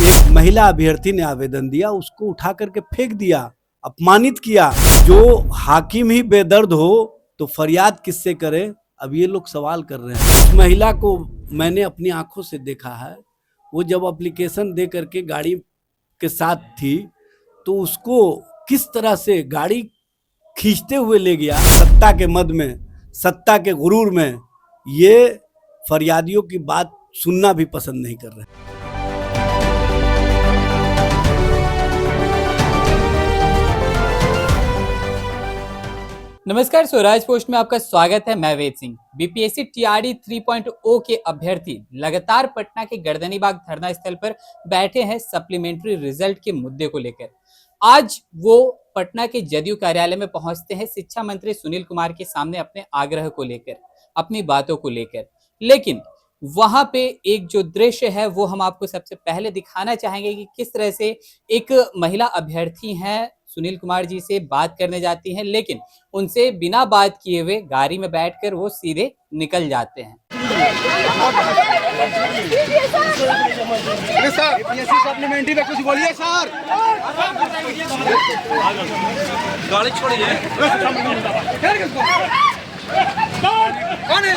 एक महिला अभ्यर्थी ने आवेदन दिया, उसको उठा करके फेंक दिया, अपमानित किया। जो हाकिम ही बेदर्द हो तो फरियाद किससे करे, अब ये लोग सवाल कर रहे हैं। उस महिला को मैंने अपनी आंखों से देखा है। वो जब एप्लीकेशन दे करके गाड़ी के साथ थी तो उसको किस तरह से गाड़ी खींचते हुए ले गया। सत्ता के मद में, सत्ता के गुरूर में ये फरियादियों की बात सुनना भी पसंद नहीं कर रहे। नमस्कार, स्वराज पोस्ट में आपका स्वागत है। मैं वेद सिंह। बीपीएससी टीआरई 3.0 के अभ्यर्थी लगातार पटना के गर्दनीबाग धरना स्थल पर बैठे हैं सप्लीमेंट्री रिजल्ट के मुद्दे को लेकर। आज वो पटना के जदयू कार्यालय में पहुंचते हैं शिक्षा मंत्री सुनील कुमार के सामने अपने आग्रह को लेकर, अपनी बातों को लेकर। लेकिन वहां पे एक जो दृश्य है वो हम आपको सबसे पहले दिखाना चाहेंगे कि किस तरह से एक महिला अभ्यर्थी हैं सुनील कुमार जी से बात करने जाती हैं, लेकिन उनसे बिना बात किए हुए गाड़ी में बैठकर वो सीधे निकल जाते हैं। सप्लीमेंट्री में कुछ बोलिए सर। गाड़ी छोड़िए। कौन है?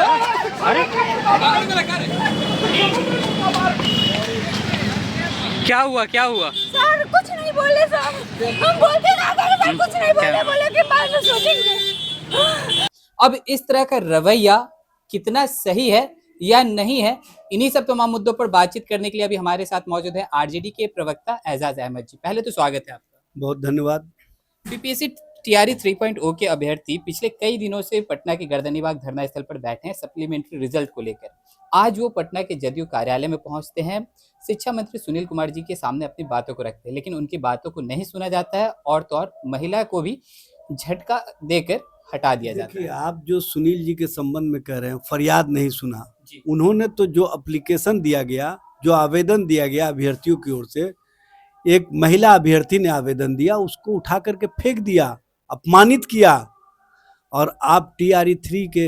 क्या हुआ सर? कुछ नहीं बोले सर, हम बोलते ना सर, कुछ नहीं बोले कि बाद में सोचेंगे। अब इस तरह का रवैया कितना सही है या नहीं है, इन्हीं सब तमाम मुद्दों पर बातचीत करने के लिए अभी हमारे साथ मौजूद है आरजेडी के प्रवक्ता एजाज अहमद जी। पहले तो स्वागत है आपका। बहुत धन्यवाद। बीपीएससी टीआरई 3.0 के अभ्यर्थी पिछले कई दिनों से पटना के गर्दनीबाग धरना स्थल पर बैठे हैं सप्लीमेंट्री रिजल्ट को लेकर। आज वो पटना के जदयू कार्यालय में पहुंचते हैं, शिक्षा मंत्री सुनील कुमार जी के सामने अपनी बातों को रखते हैं, लेकिन उनकी बातों को नहीं सुना जाता है और तो और महिला को भी झटका देकर हटा दिया जाता है। आप जो सुनील जी के संबंध में कह रहे हैं फरियाद नहीं सुना, उन्होंने तो जो एप्लीकेशन दिया गया, जो आवेदन दिया गया अभ्यर्थियों की ओर से, एक महिला अभ्यर्थी ने आवेदन दिया, उसको उठा करके फेंक दिया, अपमानित किया। और आप टीआरई 3 के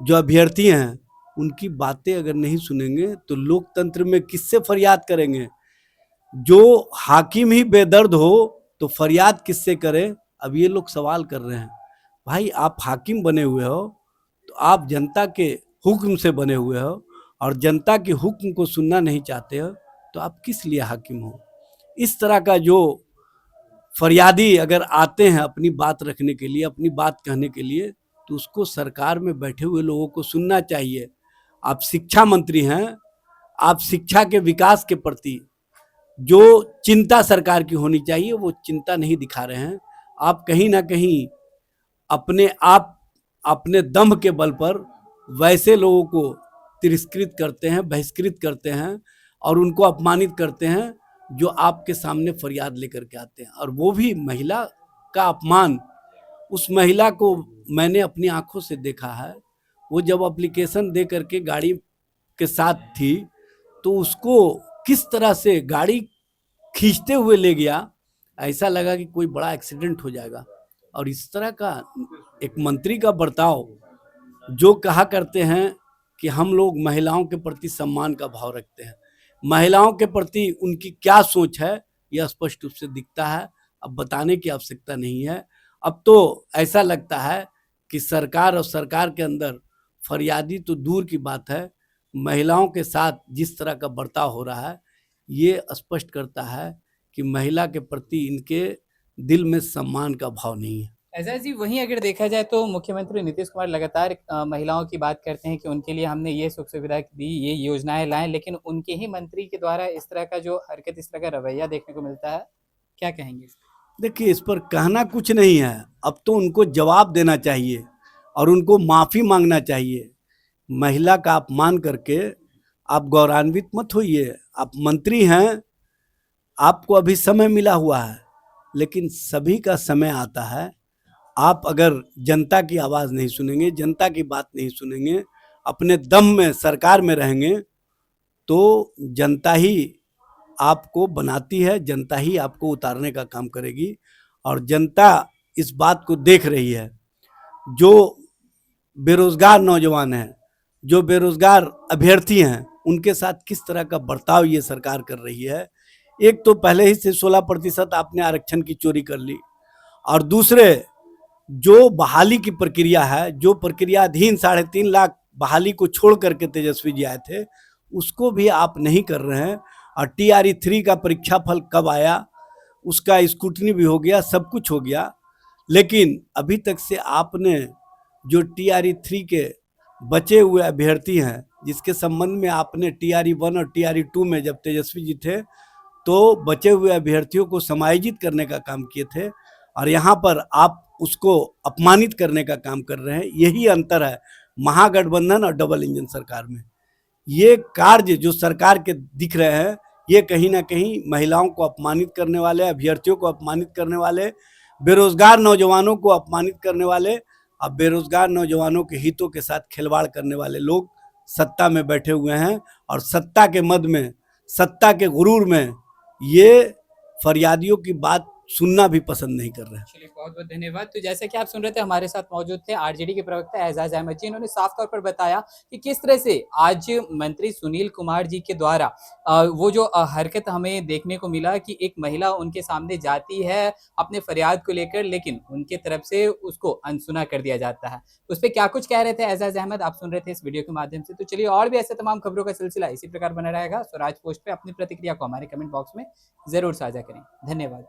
जो अभ्यर्थी हैं उनकी बातें अगर नहीं सुनेंगे तो लोकतंत्र में किससे फरियाद करेंगे। जो हाकिम ही बेदर्द हो तो फरियाद किससे करे, अब ये लोग सवाल कर रहे हैं। भाई, आप हाकिम बने हुए हो तो आप जनता के हुक्म से बने हुए हो और जनता के हुक्म को सुनना नहीं चाहते हो तो आप किस लिए हाकिम हो। इस तरह का जो फरियादी अगर आते हैं अपनी बात रखने के लिए, अपनी बात कहने के लिए, तो उसको सरकार में बैठे हुए लोगों को सुनना चाहिए। आप शिक्षा मंत्री हैं, आप शिक्षा के विकास के प्रति जो चिंता सरकार की होनी चाहिए वो चिंता नहीं दिखा रहे हैं। आप कहीं ना कहीं अपने दम्भ के बल पर वैसे लोगों को तिरस्कृत करते हैं, बहिष्कृत करते हैं और उनको अपमानित करते हैं जो आपके सामने फरियाद लेकर के आते हैं। और वो भी महिला का अपमान। उस महिला को मैंने अपनी आंखों से देखा है। वो जब एप्लीकेशन दे करके गाड़ी के साथ थी तो उसको किस तरह से गाड़ी खींचते हुए ले गया, ऐसा लगा कि कोई बड़ा एक्सीडेंट हो जाएगा। और इस तरह का एक मंत्री का बर्ताव, जो कहा करते हैं कि हम लोग महिलाओं के प्रति सम्मान का भाव रखते हैं, महिलाओं के प्रति उनकी क्या सोच है यह स्पष्ट रूप से दिखता है। अब बताने की आवश्यकता नहीं है। अब तो ऐसा लगता है कि सरकार और सरकार के अंदर फरियादी तो दूर की बात है, महिलाओं के साथ जिस तरह का बर्ताव हो रहा है ये स्पष्ट करता है कि महिला के प्रति इनके दिल में सम्मान का भाव नहीं है। एजाज जी, वहीं अगर देखा जाए तो मुख्यमंत्री नीतीश कुमार लगातार महिलाओं की बात करते हैं कि उनके लिए हमने ये सुख सुविधा दी, ये योजनाएं लाएं, लेकिन उनके ही मंत्री के द्वारा इस तरह का जो हरकत, इस तरह का रवैया देखने को मिलता है, क्या कहेंगे? देखिए, इस पर कहना कुछ नहीं है। अब तो उनको जवाब देना चाहिए और उनको माफ़ी मांगना चाहिए। महिला का अपमान करके आप गौरवान्वित मत होइए। आप मंत्री हैं, आपको अभी समय मिला हुआ है, लेकिन सभी का समय आता है। आप अगर जनता की आवाज़ नहीं सुनेंगे, जनता की बात नहीं सुनेंगे, अपने दम में सरकार में रहेंगे तो जनता ही आपको बनाती है, जनता ही आपको उतारने का काम करेगी। और जनता इस बात को देख रही है। जो बेरोजगार नौजवान हैं, जो बेरोजगार अभ्यर्थी हैं, उनके साथ किस तरह का बर्ताव ये सरकार कर रही है, एक तो पहले ही से 16% आपने आरक्षण की चोरी कर ली, और दूसरे जो बहाली की प्रक्रिया है, जो प्रक्रियाधीन 3.5 लाख बहाली को छोड़ करके तेजस्वी जी आए थे, उसको भी आप नहीं कर रहे हैं। और TRE 3 का परीक्षा फल कब आया, उसका स्क्रूटनी भी हो गया, सब कुछ हो गया, लेकिन अभी तक से आपने जो TRE 3 के बचे हुए अभ्यर्थी हैं, जिसके संबंध में आपने TRE 1 और TRE 2 में जब तेजस्वी जी थे तो बचे हुए अभ्यर्थियों को समायोजित करने का काम किए थे, और यहाँ पर आप उसको अपमानित करने का काम कर रहे हैं। यही अंतर है महागठबंधन और डबल इंजन सरकार में। ये कार्य जो सरकार के दिख रहे हैं, ये कहीं ना कहीं महिलाओं को अपमानित करने वाले, अभ्यर्थियों को अपमानित करने वाले, बेरोजगार नौजवानों को अपमानित करने वाले, अब बेरोजगार नौजवानों के हितों के साथ खिलवाड़ करने वाले लोग सत्ता में बैठे हुए हैं, और सत्ता के मद में, सत्ता के गुरूर में ये फरियादियों की बात सुनना भी पसंद नहीं कर रहे हैं। चलिए, बहुत बहुत धन्यवाद। तो जैसे कि आप सुन रहे थे, हमारे साथ मौजूद थे आरजेडी के प्रवक्ता एजाज अहमद जी। इन्होंने साफ तौर पर बताया कि किस तरह से आज मंत्री सुनील कुमार जी के द्वारा वो जो हरकत हमें देखने को मिला कि एक महिला उनके सामने जाती है अपने फरियाद को लेकर, लेकिन उनके तरफ से उसको अनसुना कर दिया जाता है। उस पर क्या कुछ कह रहे थे एजाज अहमद, आप सुन रहे थे इस वीडियो के माध्यम से। तो चलिए, और भी ऐसे तमाम खबरों का सिलसिला इसी प्रकार बना रहेगा। स्वराज पोस्ट पे अपनी प्रतिक्रिया को हमारे कमेंट बॉक्स में जरूर साझा करें। धन्यवाद।